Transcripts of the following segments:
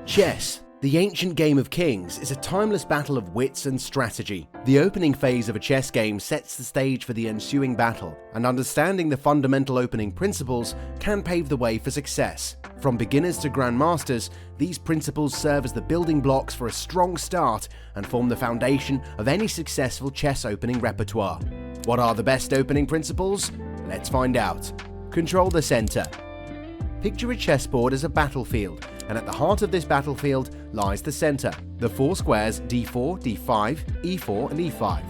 Chess, the ancient game of kings, is a timeless battle of wits and strategy. The opening phase of a chess game sets the stage for the ensuing battle, and understanding the fundamental opening principles can pave the way for success. From beginners to grandmasters, these principles serve as the building blocks for a strong start and form the foundation of any successful chess opening repertoire. What are the best opening principles? Let's find out. Control the center. Picture a chessboard as a battlefield, and at the heart of this battlefield lies the center, the four squares d4, d5, e4 and e5.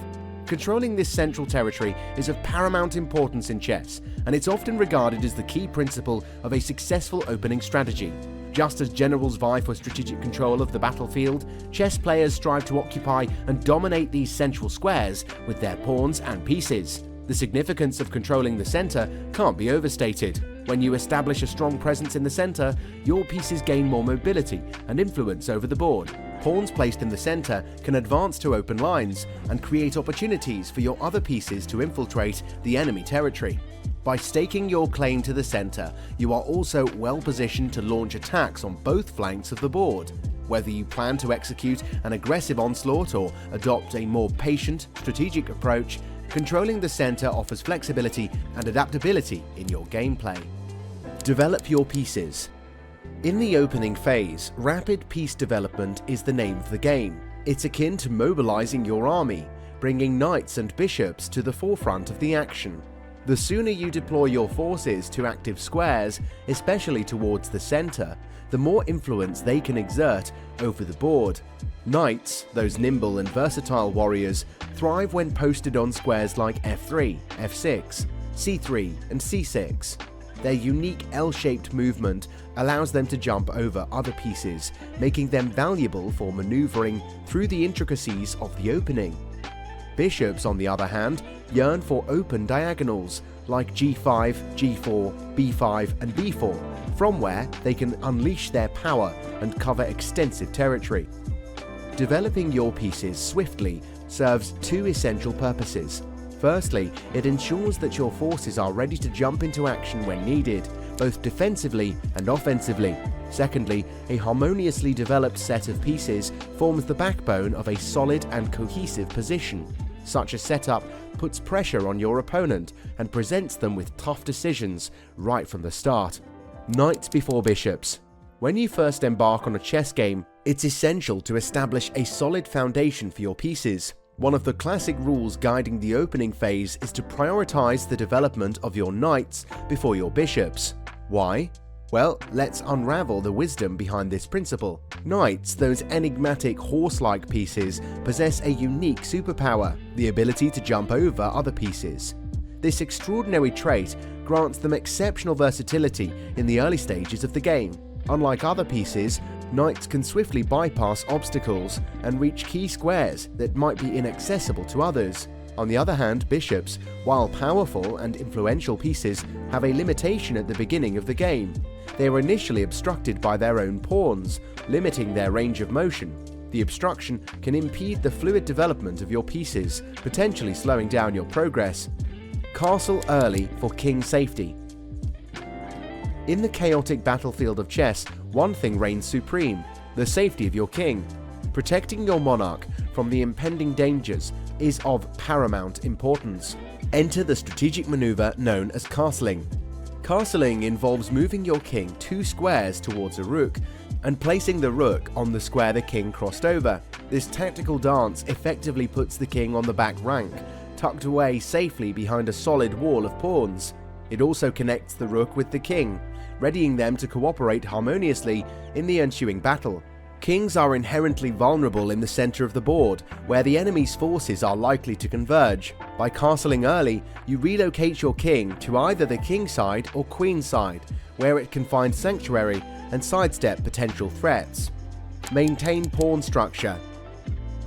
Controlling this central territory is of paramount importance in chess, and it's often regarded as the key principle of a successful opening strategy. Just as generals vie for strategic control of the battlefield, chess players strive to occupy and dominate these central squares with their pawns and pieces. The significance of controlling the center can't be overstated. When you establish a strong presence in the center, your pieces gain more mobility and influence over the board. Pawns placed in the center can advance to open lines and create opportunities for your other pieces to infiltrate the enemy territory. By staking your claim to the center, you are also well positioned to launch attacks on both flanks of the board. Whether you plan to execute an aggressive onslaught or adopt a more patient, strategic approach, controlling the center offers flexibility and adaptability in your gameplay. Develop your pieces. In the opening phase, rapid piece development is the name of the game. It's akin to mobilizing your army, bringing knights and bishops to the forefront of the action. The sooner you deploy your forces to active squares, especially towards the center, the more influence they can exert over the board. Knights, those nimble and versatile warriors, thrive when posted on squares like f3, f6, c3 and c6. Their unique L-shaped movement allows them to jump over other pieces, making them valuable for maneuvering through the intricacies of the opening. Bishops, on the other hand, yearn for open diagonals like g5, g4, b5 and b4, from where they can unleash their power and cover extensive territory. Developing your pieces swiftly serves two essential purposes. Firstly, it ensures that your forces are ready to jump into action when needed, both defensively and offensively. Secondly, a harmoniously developed set of pieces forms the backbone of a solid and cohesive position. Such a setup puts pressure on your opponent and presents them with tough decisions right from the start. Knights before bishops. When you first embark on a chess game, it's essential to establish a solid foundation for your pieces. One of the classic rules guiding the opening phase is to prioritize the development of your knights before your bishops. Why? Well, let's unravel the wisdom behind this principle. Knights, those enigmatic horse-like pieces, possess a unique superpower, the ability to jump over other pieces. This extraordinary trait grants them exceptional versatility in the early stages of the game. Unlike other pieces, knights can swiftly bypass obstacles and reach key squares that might be inaccessible to others. On the other hand, bishops, while powerful and influential pieces, have a limitation at the beginning of the game. They are initially obstructed by their own pawns, limiting their range of motion. The obstruction can impede the fluid development of your pieces, potentially slowing down your progress. Castle early for king safety. In the chaotic battlefield of chess, one thing reigns supreme: the safety of your king. Protecting your monarch from the impending dangers is of paramount importance. Enter the strategic maneuver known as castling. Castling involves moving your king 2 squares towards a rook and placing the rook on the square the king crossed over. This tactical dance effectively puts the king on the back rank, tucked away safely behind a solid wall of pawns. It also connects the rook with the king, readying them to cooperate harmoniously in the ensuing battle. Kings are inherently vulnerable in the center of the board, where the enemy's forces are likely to converge. By castling early, you relocate your king to either the king side or queen side, where it can find sanctuary and sidestep potential threats. Maintain pawn structure.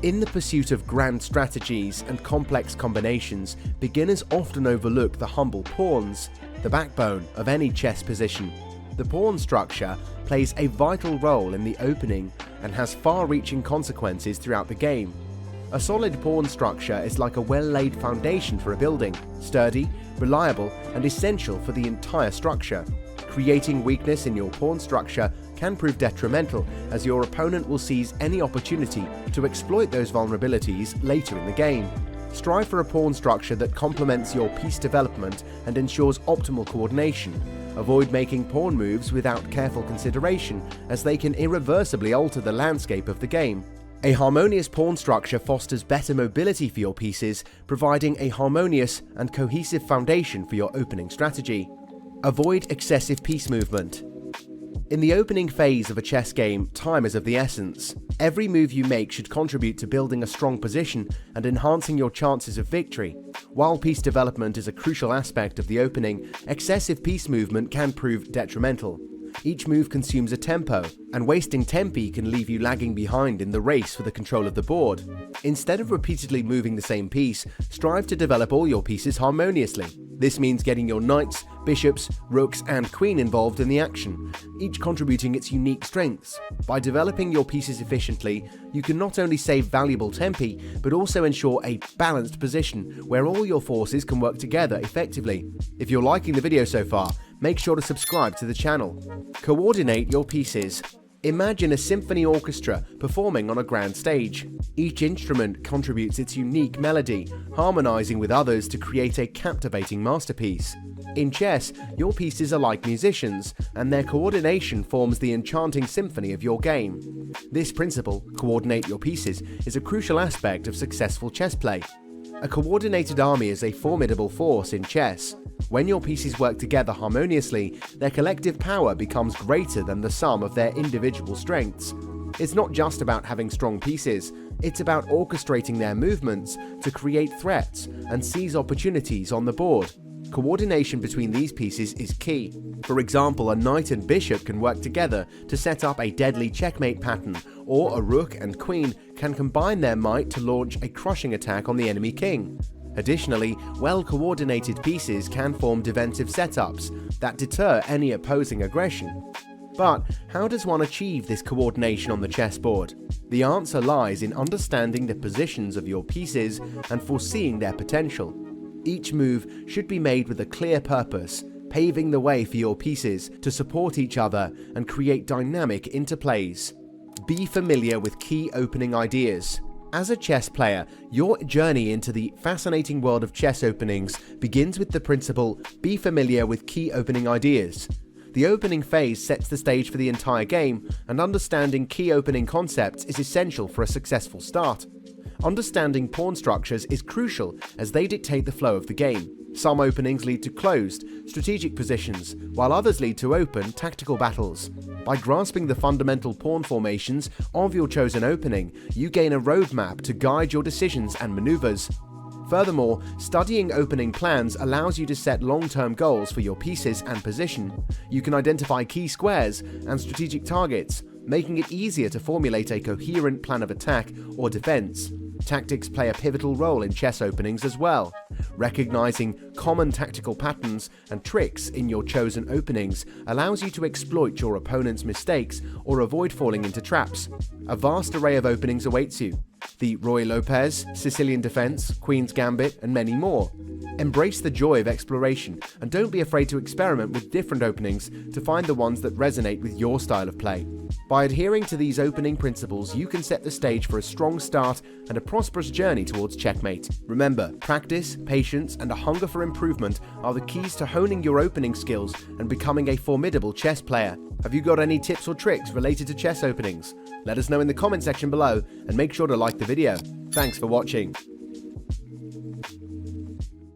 In the pursuit of grand strategies and complex combinations, beginners often overlook the humble pawns, the backbone of any chess position. The pawn structure plays a vital role in the opening and has far-reaching consequences throughout the game. A solid pawn structure is like a well-laid foundation for a building, sturdy, reliable, and essential for the entire structure. Creating weakness in your pawn structure can prove detrimental, as your opponent will seize any opportunity to exploit those vulnerabilities later in the game. Strive for a pawn structure that complements your piece development and ensures optimal coordination. Avoid making pawn moves without careful consideration, as they can irreversibly alter the landscape of the game. A harmonious pawn structure fosters better mobility for your pieces, providing a harmonious and cohesive foundation for your opening strategy. Avoid excessive piece movement. In the opening phase of a chess game, time is of the essence. Every move you make should contribute to building a strong position and enhancing your chances of victory. While piece development is a crucial aspect of the opening, excessive piece movement can prove detrimental. Each move consumes a tempo, and wasting tempi can leave you lagging behind in the race for the control of the board. Instead of repeatedly moving the same piece, strive to develop all your pieces harmoniously. This means getting your knights, bishops, rooks, and queen involved in the action, each contributing its unique strengths. By developing your pieces efficiently, you can not only save valuable tempi, but also ensure a balanced position where all your forces can work together effectively. If you're liking the video so far, make sure to subscribe to the channel. Coordinate your pieces. Imagine a symphony orchestra performing on a grand stage. Each instrument contributes its unique melody, harmonizing with others to create a captivating masterpiece. In chess, your pieces are like musicians, and their coordination forms the enchanting symphony of your game. This principle, coordinate your pieces, is a crucial aspect of successful chess play. A coordinated army is a formidable force in chess. When your pieces work together harmoniously, their collective power becomes greater than the sum of their individual strengths. It's not just about having strong pieces, it's about orchestrating their movements to create threats and seize opportunities on the board. Coordination between these pieces is key. For example, a knight and bishop can work together to set up a deadly checkmate pattern, or a rook and queen can combine their might to launch a crushing attack on the enemy king. Additionally, well-coordinated pieces can form defensive setups that deter any opposing aggression. But how does one achieve this coordination on the chessboard? The answer lies in understanding the positions of your pieces and foreseeing their potential. Each move should be made with a clear purpose, paving the way for your pieces to support each other and create dynamic interplays. Be familiar with key opening ideas. As a chess player, your journey into the fascinating world of chess openings begins with the principle, be familiar with key opening ideas. The opening phase sets the stage for the entire game, and understanding key opening concepts is essential for a successful start. Understanding pawn structures is crucial as they dictate the flow of the game. Some openings lead to closed, strategic positions, while others lead to open, tactical battles. By grasping the fundamental pawn formations of your chosen opening, you gain a roadmap to guide your decisions and maneuvers. Furthermore, studying opening plans allows you to set long-term goals for your pieces and position. You can identify key squares and strategic targets, making it easier to formulate a coherent plan of attack or defense. Tactics play a pivotal role in chess openings as well. Recognizing common tactical patterns and tricks in your chosen openings allows you to exploit your opponent's mistakes or avoid falling into traps. A vast array of openings awaits you. The Ruy Lopez, Sicilian Defense, Queen's Gambit, and many more. Embrace the joy of exploration and don't be afraid to experiment with different openings to find the ones that resonate with your style of play. By adhering to these opening principles, you can set the stage for a strong start and a prosperous journey towards checkmate. Remember, practice, patience, and a hunger for improvement are the keys to honing your opening skills and becoming a formidable chess player. Have you got any tips or tricks related to chess openings? Let us know in the comment section below and make sure to like the video. Thanks for watching.